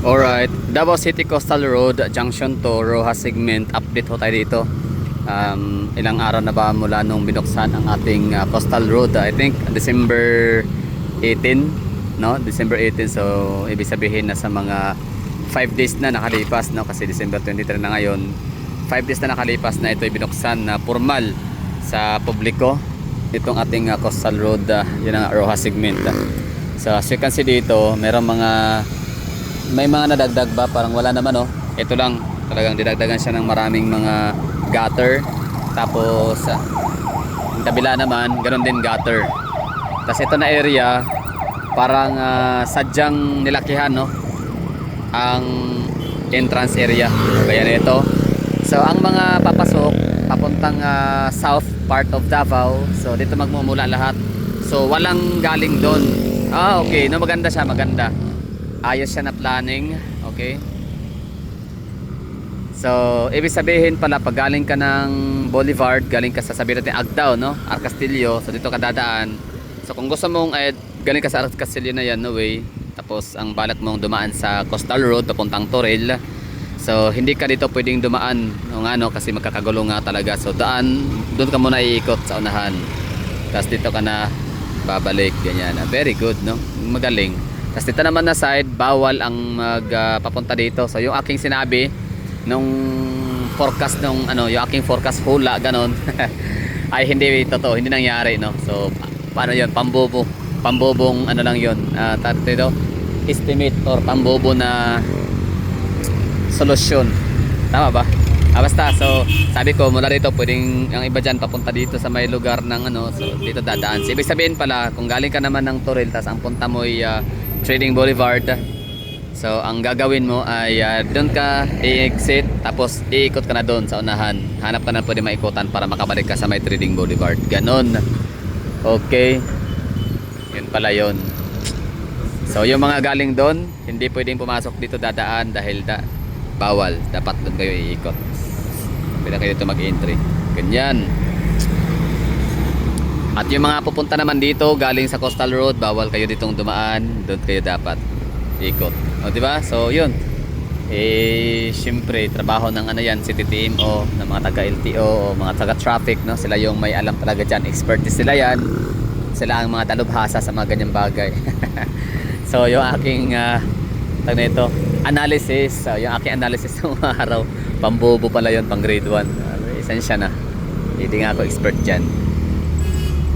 Alright, Davao City Coastal Road, Junction to Rojas Segment. Update ho tayo dito. Ilang araw na ba mula nung binuksan ang ating Coastal Road? I think December 18, no? December 18. So, ibig sabihin na sa mga 5 days na nakalipas, no? Kasi December 23 na ngayon. 5 days na nakalipas na ito binuksan na formal sa publiko. Itong ating Coastal Road, yun ang Rojas Segment. So, as you can see dito, may mga nadagdag ba? Parang wala naman, oh. Ito lang, talagang didagdagan siya ng maraming mga gutter. Tapos yung kabila naman, ganoon din gutter. Tapos ito na area, parang sadyang nilakihan, no? Ang entrance area. Kaya nito. So ang mga papasok papuntang south part of Davao, so dito magmumula lahat. So walang galing doon. Okay, no, maganda siya, maganda. Ayos siya na planning. Okay. So, ibig sabihin pala pag galing ka ng Boulevard, galing ka sa sabihin natin Agdao, no? Arcastillo, so dito ka dadaan. So kung gusto mong galing ka sa Arcastillo na yan, no way. Tapos ang balak mong dumaan sa Coastal Road papuntang Toril. So hindi ka dito pwedeng dumaan, no, nga, no? Kasi magkakagulo nga talaga. So doon ka muna iikot sa unahan. Tapos dito ka na babalik, ganyan. Very good, no? Magaling. Tapos dito naman na side, bawal ang magpapunta dito. So yung aking sinabi nung forecast yung aking forecast hula ganon ay hindi totoo, hindi nangyari, no. So paano 'yon? Pambobong lang 'yon. Dito estimate or pambobo na solusyon. Tama ba? Basta, so sabi ko mula dito pwedeng ang iba dyan papunta dito sa may lugar ng so dito dadaan. So, ibig sabihin pala kung galing ka naman ng Toril tas ang punta mo ay Trading Boulevard, so ang gagawin mo ay doon ka i-exit tapos iikot ka na doon sa unahan. Hanap ka na pwede maikutan para makabalik ka sa may Trading Boulevard. Ganon. Okay. Yun pala yun. So yung mga galing doon hindi pwedeng pumasok dito dadaan dahil bawal. Dapat doon kayo iikot. Pwede kayo dito mag-entry. Ganyan. At yung mga pupunta naman dito galing sa Coastal Road, bawal kayo ditong dumaan. Doon kayo dapat ikot. O, diba? So yun. Syempre trabaho ng yan, City TMO, ng mga taga LTO o mga taga traffic, no? Sila yung may alam talaga dyan. Expertise sila yan. Sila ang mga dalubhasa sa mga ganyang bagay. So yung aking analysis, yung aking analysis ng araw, pambobo pala yun, pang grade 1. Esensya na. Hindi nga ako expert dyan.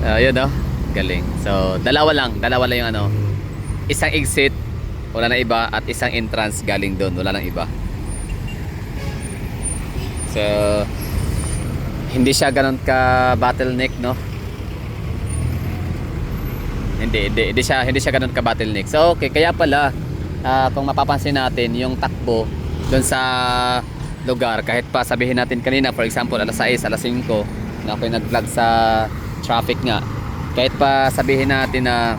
Yun, no? Galing. So dalawa lang yung isang exit, wala na iba, at isang entrance galing doon, wala nang iba. So hindi siya ganun ka bottleneck, no? Hindi siya ganun ka bottleneck. So okay, kaya pala kung mapapansin natin yung takbo doon sa lugar, kahit pa sabihin natin kanina for example alas 6, alas 5 na ako nag-vlog sa traffic nga, kahit pa sabihin natin na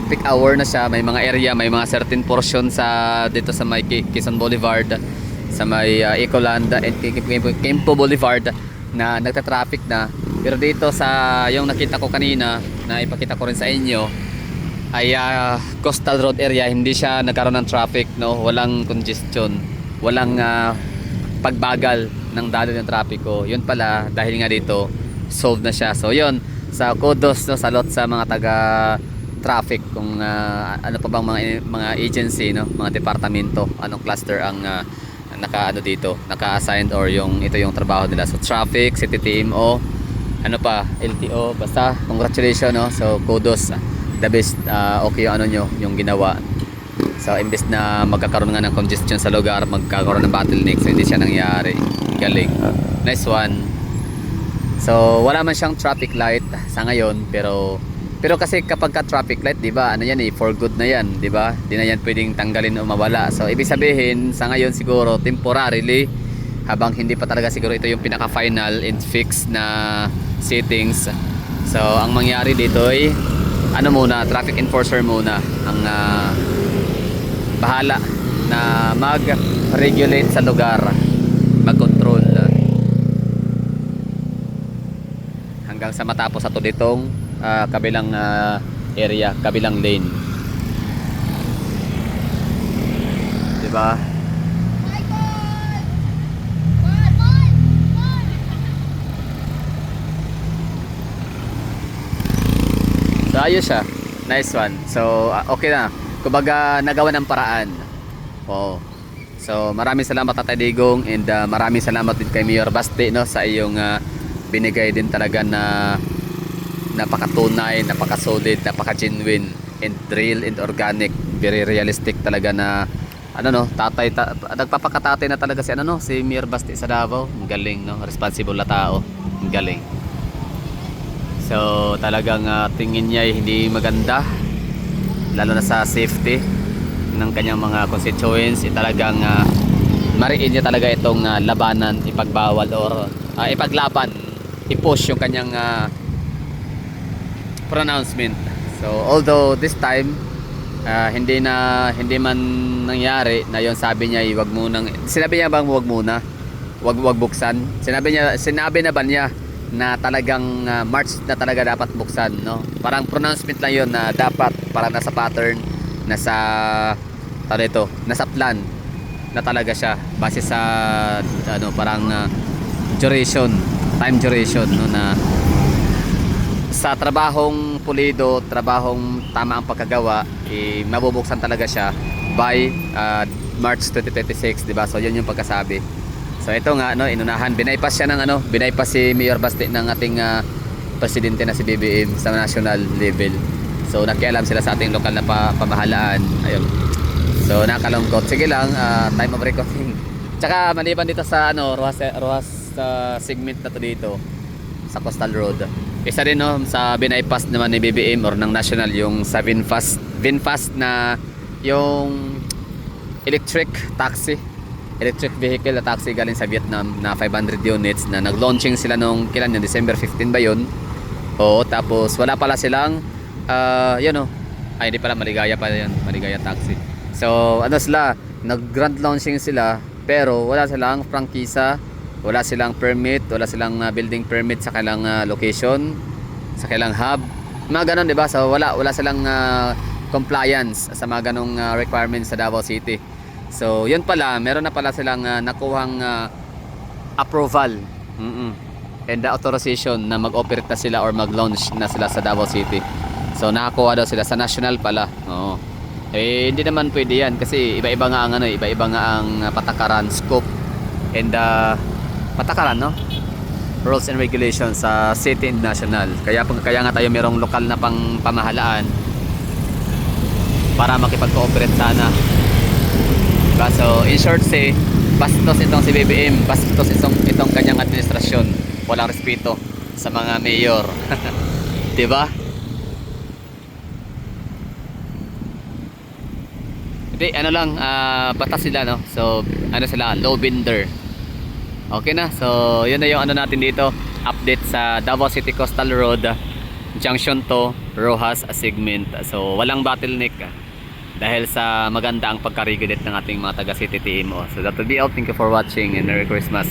peak hour na siya, may mga area, may mga certain portion sa dito sa may Quezon Boulevard, sa may Ecoland and Quimpo Boulevard na nagta-traffic na. Pero dito sa yung nakita ko kanina na ipakita ko rin sa inyo ay Coastal Road area, hindi siya nagkaroon ng traffic, no? Walang congestion, walang pagbagal ng daloy ng trapiko. Yun pala dahil nga dito solve na siya. So yun, sa kudos, no, salot sa mga taga traffic kung ano pa bang mga agency, no, mga departamento, anong cluster ang dito naka-assigned or ito yung trabaho nila. So traffic, City TMO, ano pa, LTO, basta congratulations, no. So kudos, the best. Okay yung yung ginawa. So imbes na magkakaroon nga ng congestion sa lugar, magkakaroon ng bottleneck, so hindi siya nangyari. Galing. Nice one. So wala man siyang traffic light sa ngayon, pero kasi kapag ka traffic light, 'di ba? For good na 'yan, 'di ba? Di na 'yan pwedeng tanggalin o mawala. So ibig sabihin sa ngayon siguro temporarily, habang hindi pa talaga siguro ito yung pinaka final and fix na settings. So ang mangyari dito ay muna, traffic enforcer muna ang bahala na mag-regulate sa lugar, mag-control hanggang sa matapos ato ditong kabilang area, kabilang lane. ba? So ayos siya. Nice one. So okay na. Kumbaga nagawa ng paraan. Oo. So maraming salamat Tatay Digong, and maraming salamat din kay Mayor Basti, no, sa iyong binigay din talaga na napakatunay, napaka-solid, napaka-genuine and real and organic, very realistic talaga na ano, no, nagpapakatatay na talaga si ano, no, si Mayor Basti sa Davao. Ang galing, no, responsible na tao. Ang galing. So talagang tingin niya ay hindi maganda, lalo na sa safety ng kanyang mga constituents. Talagang mariin niya talaga itong labanan, ipagbawal or ipaglaban, i-push yung kanyang pronouncement. So although this time hindi man nangyari na yon, sabi niya wag munang, sinabi niya bang wag muna, wag buksan, sinabi na ba niya na talagang March na talaga dapat buksan, no? Parang pronouncement lang yon na dapat, parang nasa pattern, nasa plan na talaga siya base sa ano, parang time duration, no, na sa trabahong pulido, trabahong tama ang pagkagawa, mabubuksan talaga siya by March 2026, di ba? So yun yung pagkasabi. So ito nga, no, inunahan, binaypas siya ng binaypas si Mayor Basti ng ating presidente na si BBM sa national level. So nakialam sila sa ating lokal na pamahalaan. Ayun. So nakalungkot. Sige lang, time of recording. Tsaka maliban dito sa Rojas segment na to dito sa Coastal Road, isa rin, no, sa binaypas naman ni BBM or ng national, yung sa VinFast na yung electric vehicle na taxi galing sa Vietnam na 500 units na nag-launching sila nung kailan yun, December 15 ba yun? Oo, tapos wala pala silang yun, no, ay hindi pala, Maligaya pala yun, Maligaya taxi. So ano sila, nag-grand launching sila pero wala silang prangkisa, wala silang permit, wala silang building permit sa kailang location, sa kailang hub, mga ganon, diba? So wala silang compliance sa mga ganong requirements sa Davao City. So yun pala, meron na pala silang nakuhang approval and authorization na mag-operate na sila or mag-launch na sila sa Davao City. So nakakuha daw sila sa national pala. Oo. Hindi naman pwede yan kasi iba-iba nga ang patakaran, scope and patakaran, no, rules and regulations sa city and national. Kaya nga tayo merong lokal na pamahalaan para makipag-cooperate sana, diba? So in short, bastos itong si BBM, bastos itong kanyang administrasyon, walang respeto sa mga mayor. Diba? Hindi, ano lang, batas sila, no? So ano sila, low bidder. Okay na, so yun na yung ano natin dito, update sa Davao City Coastal Road, Junction to Rojas segment. So walang bottleneck dahil sa maganda ang pagka-regulate ng ating mga taga City TMO. So that will be all. Thank you for watching and Merry Christmas.